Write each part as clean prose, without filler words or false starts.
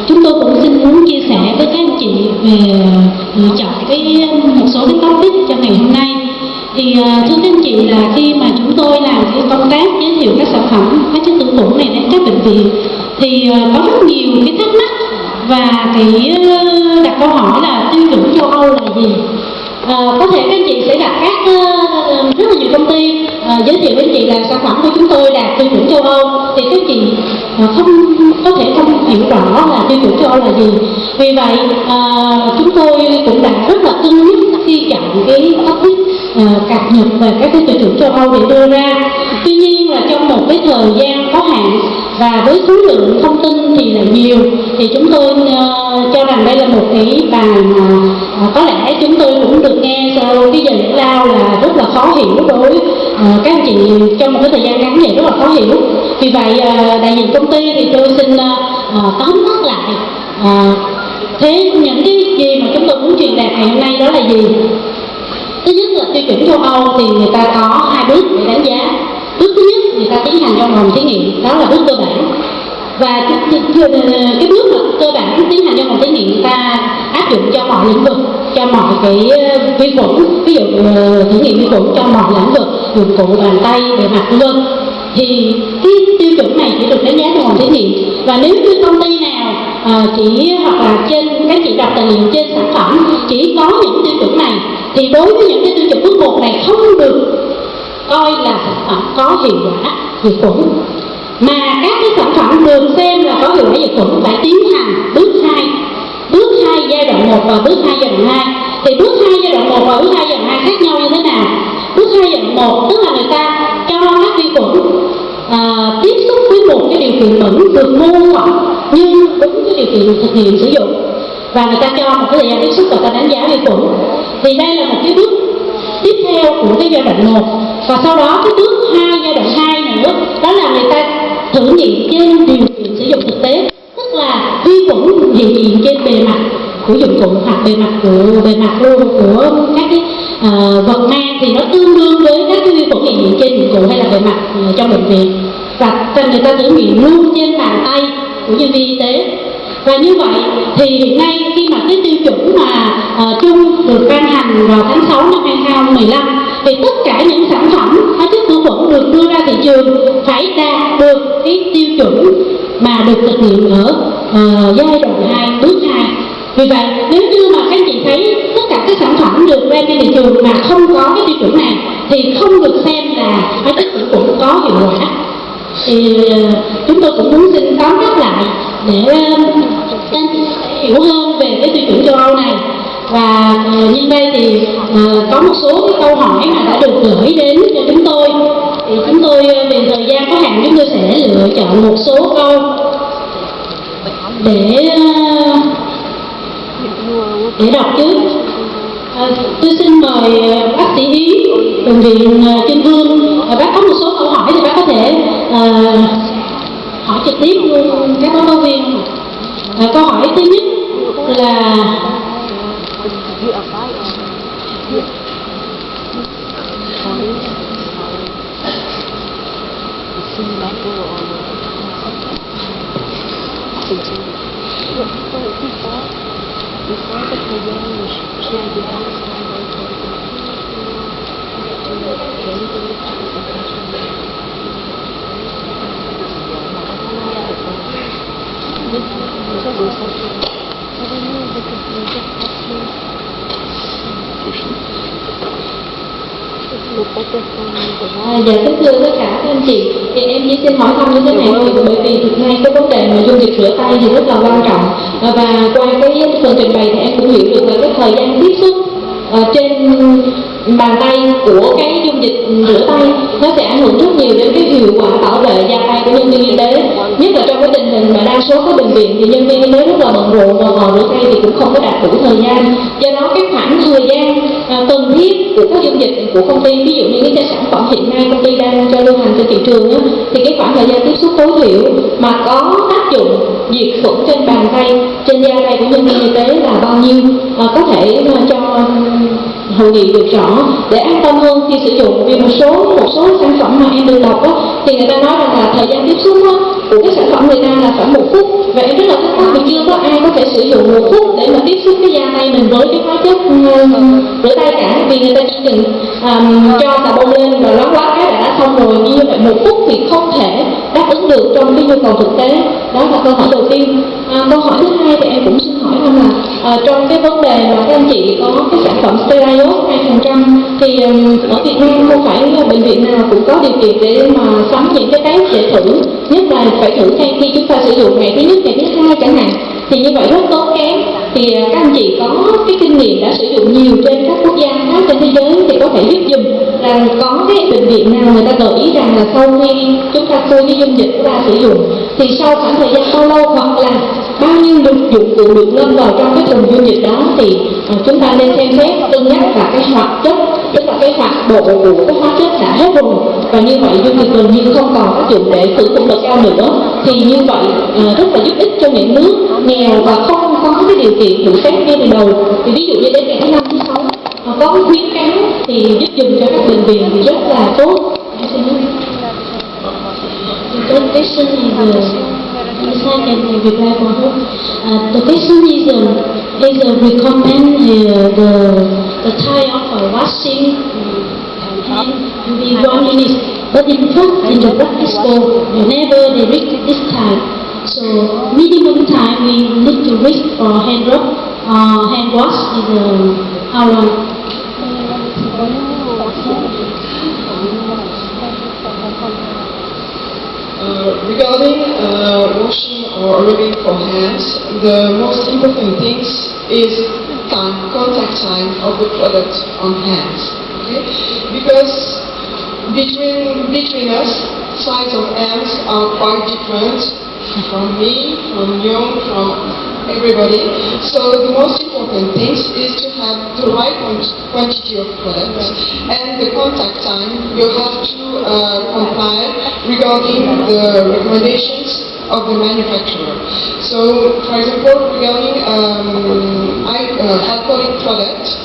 chúng tôi cũng xin muốn chia sẻ với các anh chị về lựa chọn một số cái topic cho ngày hôm nay. Thì thưa các anh chị, là khi mà chúng tôi làm cái công tác giới thiệu các sản phẩm hóa chất khử khuẩn này đến các bệnh viện thì có rất nhiều cái thắc mắc và cái đặt câu hỏi là tiêu chuẩn châu Âu là gì. Có thể các anh chị sẽ gặp rất là nhiều công ty giới thiệu với anh chị là sản phẩm của chúng tôi đạt tiêu chuẩn châu Âu, thì các chị không hiểu rõ là tiêu chuẩn châu Âu là gì. Vì vậy chúng tôi cũng đã rất là cân nhắc khi chọn cái topic cập nhật về các cái tiêu chuẩn châu Âu để đưa ra. Tuy nhiên là trong một cái thời gian có hạn và với số lượng thông tin thì là nhiều, thì chúng tôi cho rằng đây là một cái bài mà có lẽ chúng tôi cũng được nghe sau cái giờ giải lao là rất là khó hiểu đối với các anh chị trong một cái thời gian ngắn vậy, rất là khó hiểu. Vì vậy đại diện công ty thì tôi xin tóm tắt lại thế những cái gì mà chúng tôi muốn truyền đạt ngày hôm nay đó là gì. Thứ nhất là tiêu chuẩn châu Âu thì người ta có 2 bước để đánh giá. Bước thứ nhất người ta tiến hành trong phòng thí nghiệm, đó là bước cơ bản. Và cái bước mà cơ bản tiến hành trong phòng thí nghiệm người ta áp dụng cho mọi lĩnh vực, cho mọi cái vi khuẩn, ví dụ thử nghiệm vi khuẩn cho mọi lĩnh vực, dụng cụ bàn tay, bề mặt v.v. Thì cái tiêu chuẩn này chỉ được đánh giá trong phòng thí nghiệm. Và nếu như công ty nào hoặc là trên các chị đọc tài liệu trên sản phẩm chỉ có những tiêu chuẩn này, thì đối với những cái tiêu chuẩn bước 1 này không được coi là sản phẩm có hiệu quả diệt khuẩn, mà các cái sản phẩm được xem là có hiệu quả diệt khuẩn phải tiến hành bước 2 giai đoạn 1 và bước 2 giai đoạn 2. Thì bước 2 giai đoạn 1 và bước 2 giai đoạn 2 khác nhau như thế nào? Bước 2 giai đoạn 1 tức là người ta cho các vi khuẩn tiếp xúc với một cái điều kiện bẩn được mô phỏng nhưng đúng cái điều kiện thực hiện sử dụng, và người ta cho một cái thời gian tiếp xúc và ta đánh giá vi khuẩn. Thì đây là một cái bước tiếp theo của cái giai đoạn 1. Và sau đó cái bước 2 giai đoạn 2 nữa, đó là người ta thử nghiệm trên điều kiện sử dụng thực tế, tức là vi khuẩn hiện diện trên bề mặt của dụng cụ hoặc bề mặt luôn của các cái vật mang, thì nó tương đương với các cái vi khuẩn hiện diện trên dụng cụ hay là bề mặt trong bệnh viện, và người ta thử nghiệm luôn trên bàn tay của nhân viên y tế. Và như vậy thì hiện nay khi mà cái tiêu chuẩn mà chung được ban hành vào tháng 6 năm 2015, thì tất cả những sản phẩm hóa chất khử khuẩn được đưa ra thị trường phải đạt được cái tiêu chuẩn mà được thực hiện ở giai đoạn 2, bước 2. Vì vậy nếu như mà các chị thấy tất cả các sản phẩm được đem trên thị trường mà không có cái tiêu chuẩn này thì không được xem là hóa chất khử khuẩn có hiệu quả. Thì chúng tôi cũng muốn xin tóm tắt lại để các anh chị hiểu hơn về cái tiêu chuẩn châu Âu này. Và nhân đây thì có một số cái câu hỏi mà đã được gửi đến cho chúng tôi, thì chúng tôi vì thời gian có hạn chúng tôi sẽ lựa chọn một số câu để đọc trước. Tôi xin mời bác sĩ Yến, bệnh viện Trưng Vương. Bác có một số câu hỏi thì bác có thể hỏi trực tiếp luôn các báo cáo viên. Câu hỏi thứ nhất là dạ kính thưa tất cả các anh chị, thì em chỉ xin hỏi thăm như thế này thôi, bởi vì thực ra cái vấn đề mà dung dịch rửa tay thì rất là quan trọng, và qua cái phần trình bày thì em cũng hiểu được là cái thời gian tiếp xúc trên bàn tay của cái dung dịch rửa tay nó sẽ ảnh hưởng rất nhiều đến cái hiệu quả bảo vệ da tay của nhân viên y tế, nhất là trong cái tình hình mà đa số các bệnh viện thì nhân viên y tế rất là bận rộn và ngồi rửa tay thì cũng không có đạt đủ thời gian. Do đó cái khoảng thời gian cần thiết của các dung dịch của công ty, ví dụ như những cái sản phẩm hiện nay công ty đang cho lưu hành trên thị trường á, thì cái khoảng thời gian tiếp xúc tối thiểu mà có tác dụng diệt khuẩn trên bàn tay, trên da tay của nhân viên y tế là bao nhiêu, có thể cho hội nghị được rõ để an tâm hơn khi sử dụng. Vì một số sản phẩm mà em được đọc á, thì người ta nói rằng là thời gian tiếp xúc á, của cái sản phẩm người ta là khoảng 1 phút, và em rất là thắc mắc vì sử dụng 1 phút để mà tiếp xúc cái da tay mình với cái hóa chất rửa tay cả, vì người ta chỉ cần cho xà bông lên và loáng quá cái đã xong rồi. Như vậy 1 phút thì không thể đáp ứng được trong cái nhu cầu thực tế. Đó là câu hỏi đầu tiên. Câu hỏi thứ hai thì em cũng xin hỏi anh là trong cái vấn đề mà các anh chị có cái sản phẩm Sterios 2% thì ở Việt Nam không phải bệnh viện nào cũng có điều kiện để mà sắm những cái test để thử, nhất là phải thử ngay khi chúng ta sử dụng ngày thứ nhất, ngày thứ hai chẳng hạn, thì như vậy rất tốn kém. Thì các anh chị có cái kinh nghiệm đã sử dụng nhiều trên các quốc gia khác trên thế giới thì có thể giúp dùm là có cái bệnh viện nào người ta gợi ý rằng là sau khi chúng ta khui cái dung dịch ra sử dụng thì sau khoảng thời gian bao lâu hoặc là bao nhiêu dụng cụ được ngâm vào trong cái thùng dung dịch đó thì chúng ta nên xem xét cân nhắc là cái hoạt chất, tức là cái hoạt độ của cái hóa chất đã hết rồi, và như vậy dung dịch gần như không còn tác dụng để khử khuẩn bậc cao nữa. Thì như vậy rất là giúp ích cho những nước nghèo và không có cái điều kiện đủ phép ngay từ đầu. Thì ví dụ như đến ngày thứ 5, thứ 6 có cái khuyến cáo thì giúp dùng cho các bệnh viện thì rất là tốt. The question is I can reply for her. The question is recommend the time of washing hand to be 1 minute, but in fact in the practice you never reach this time. So minimum time we need to reach for hand rub hand wash is how long? Regarding washing or rubbing for hands, the most important things is time, contact time of the product on hands. Okay? Because between us, size of hands are quite different from me, from you, from everybody. So the most important thing is to have the right quantity of products, and the contact time you have to comply regarding the recommendations of the manufacturer. So, for example, regarding alcoholic products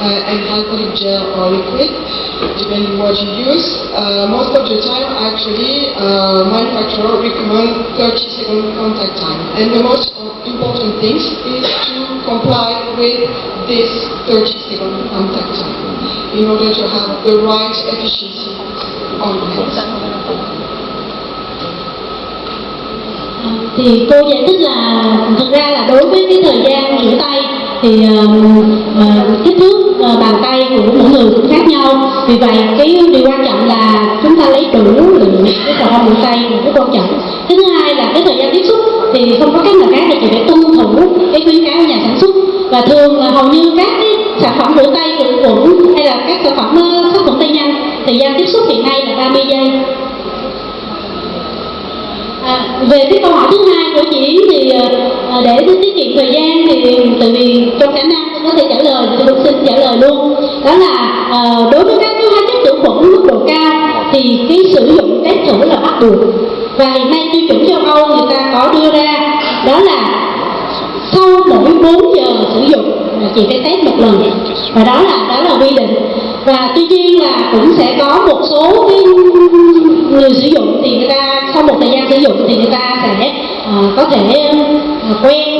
and alcoholic gel or liquid, depending what you use, most of the time actually manufacturer recommend 30-second contact time, and the most important thing is to comply with this 30-second contact time in order to have the right efficiency on hands. Thì cô giải thích là thực ra là đối với cái thời gian rửa tay thì kích thước bàn tay của mỗi người cũng khác nhau. Vì vậy cái điều quan trọng là chúng ta lấy đủ lượng cái xà bông rửa tay là rất quan trọng. Cái thứ hai là cái thời gian tiếp xúc thì không có cách nào khác, thì chỉ phải tuân thủ cái khuyến cáo của nhà sản xuất. Và thường là hầu như các cái sản phẩm rửa tay khử khuẩn hay là các sản phẩm sát khuẩn tay nhanh, thời gian tiếp xúc hiện nay là 30 giây. Về cái câu hỏi thứ hai của chị thì để tiết kiệm thời gian thì tại vì trong khả năng tôi có thể trả lời thì tôi xin trả lời luôn. Đó là đối với các cái hóa chất khử khuẩn mức độ cao thì cái sử dụng test thử là bắt buộc. Và hiện nay tiêu chuẩn châu Âu người ta có đưa ra đó là sau mỗi 4 giờ sử dụng là chị phải test một lần, và đó là quy định. Và tuy nhiên là cũng sẽ có một số cái người sử dụng thì người ta sau một thời gian sử dụng thì người ta sẽ có thể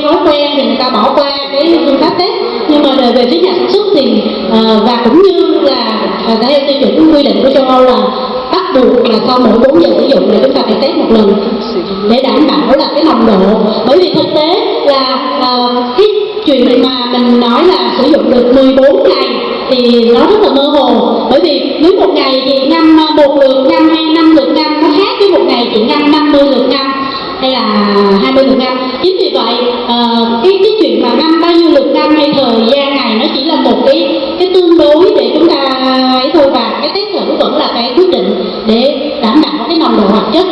thói quen thì người ta bỏ qua cái phương pháp test. Nhưng mà về phía nhà sản xuất thì và cũng như là theo tiêu chuẩn quy định của châu Âu là bắt buộc là sau mỗi 4 giờ sử dụng là chúng ta phải test một lần để đảm bảo là cái nồng độ. Bởi vì thực tế là cái chuyện mà mình nói là sử dụng được 14 ngày thì nó rất là mơ hồ. Bởi vì nếu một ngày thì ngâm 1 lượt ngâm hay 5 lượt ngâm nó khác với một ngày chỉ ngâm 50 lượt ngâm hay là 20 lượt ngâm. Chính vì vậy cái chuyện mà ngâm bao nhiêu lượt ngâm hay thời gian ngày nó chỉ là một cái tương đối để chúng ta ấy thôi, và cái test thử vẫn là cái quyết định để đảm bảo cái nồng độ hoạt chất.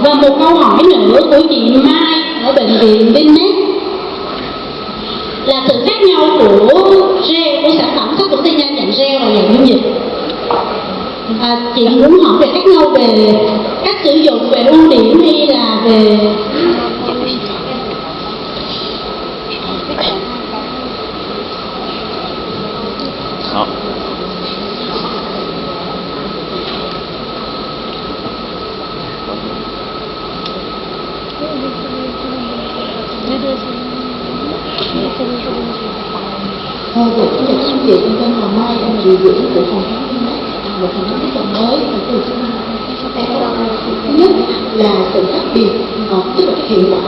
Và một câu hỏi nữa của chị Mai ở bệnh viện Vinmec là sự khác nhau của gel, của sản phẩm sát khuẩn tay nhanh dạng gel và dạng dung dịch. Chị muốn hỏi về khác nhau về cách sử dụng, về ưu điểm hay là về好。Dạ, xin chào chị, em tên là Mai, em là điều dưỡng của phòng khám Vinmec, một thành phố rất là mới, thành phố Hồ Chí Minh. Em có thứ nhất là sự khác biệt, tức là cái hiệu quả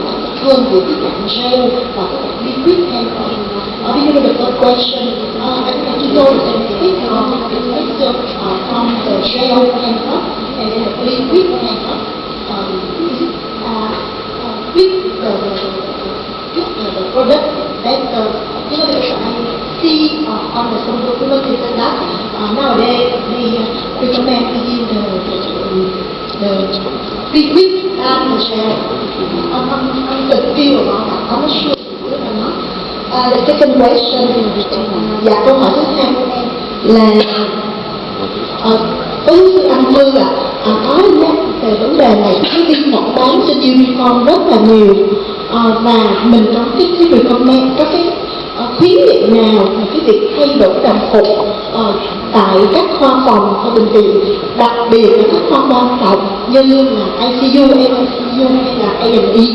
hơn của các bạn gel và các bạn liquid handler. Beginning the first question, I would like to know the benefit from the gel handler and then the liquid handler. Is it with the product that because I see on the some documentation that nowadays they recommend using the liquid and the gel. I'm the feel about that. I'm not sure if or not. The second question, dạ câu hỏi thứ hai của em là có giáo sư Anh Thư nói nhắc về vấn đề này, cái viên quảng bán trên uniform rất là nhiều, và mình có cái recommend, có cái khuyến nghị nào về cái việc thay đổi đồng phục tại các khoa phòng ở bệnh viện, đặc biệt là các khoa quan trọng như là ICU, NICU hay là A&E.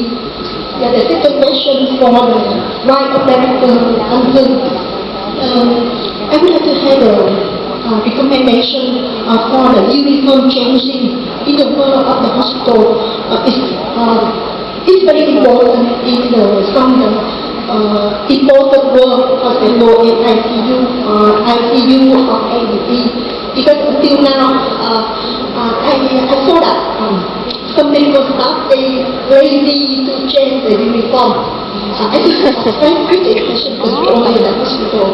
The second question for the right of director Anh Thư. I would like to have a recommendation for the uniform changing in the world of the hospital. It's very important in some important work, for example, in ICU or A&E, because until now, I saw that some medical staff, they lazy to change the uniform. I think it's very critical patient control in the hospital.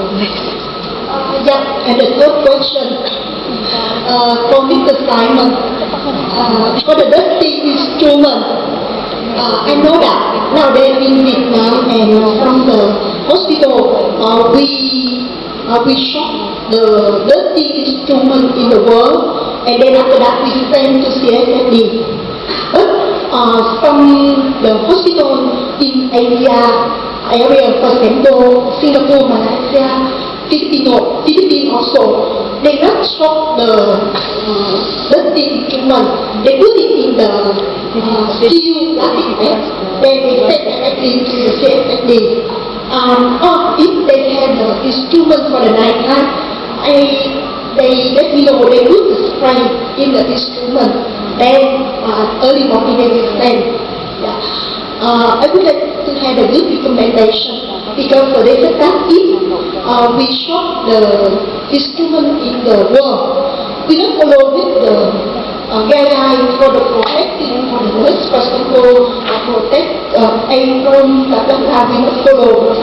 And the third question, for Mr. Simon, for the dusting instrument, I know that nowadays in Vietnam and from the hospital, we shop the dusting instrument in the world, and then after that we send to CSFD. But from the hospital in Asia area, for example, Singapore, Malaysia, Philippines also, they not shop the dusting instrument. They put it in the steel plastic bag. Then they send directly to the CSFD. Or if they have the instrument for the night time, they let me know they put the spray in the instrument. Then early morning they will send. I would like to have a good recommendation, because they said that if we shop the instrument in the world, we don't follow with the guideline for the protecting for the nurse, for example, protect apron, blah blah blah, we not follow,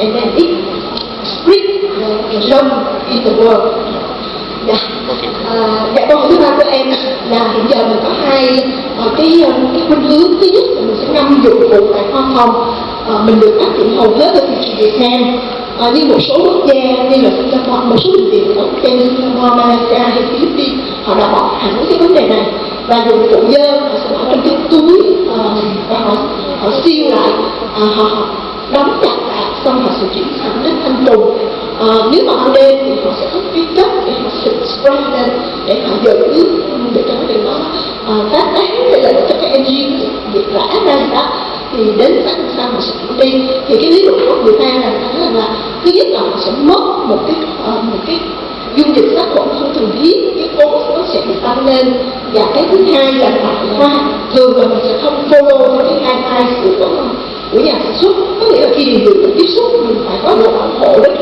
and then it spread the germ in the world. Câu hỏi thứ ba của em là hiện giờ mình có hai cái khuynh hướng. Thứ nhất là mình sẽ ngâm dụng cụ tại khoa phòng, mình được áp dụng hầu hết ở thị trường Việt Nam, như một số quốc gia như là Singapore, một số bệnh viện ở quốc gia như Singapore, Malaysia hay Philippines, họ đã bỏ hẳn cái vấn đề này và dụng cụ dơ họ sẽ bỏ trong cái túi và họ seal lại, họ đóng chặt lại, xong họ sẽ chuyển sang đến thanh trùng. Nếu mà ban đêm thì họ sẽ có cái chất để họ xịt spray lên để họ giữ để cho nó đừng có phát tán, hay là cho cái engine bị rã ra gì đó, thì đến sáng hôm sau họ sẽ chuyển đi. Thì cái lý luận của người ta là thứ nhất là họ sẽ mất một cái dung dịch sát khuẩn không cần thiết, cái cost nó sẽ bị tăng lên, và cái thứ hai là tại khoa thường là mình sẽ không follow cái guideline của nhà sản xuất, có nghĩa là khi điều dưỡng tiếp xúc mình phải có độ bảo hộ rất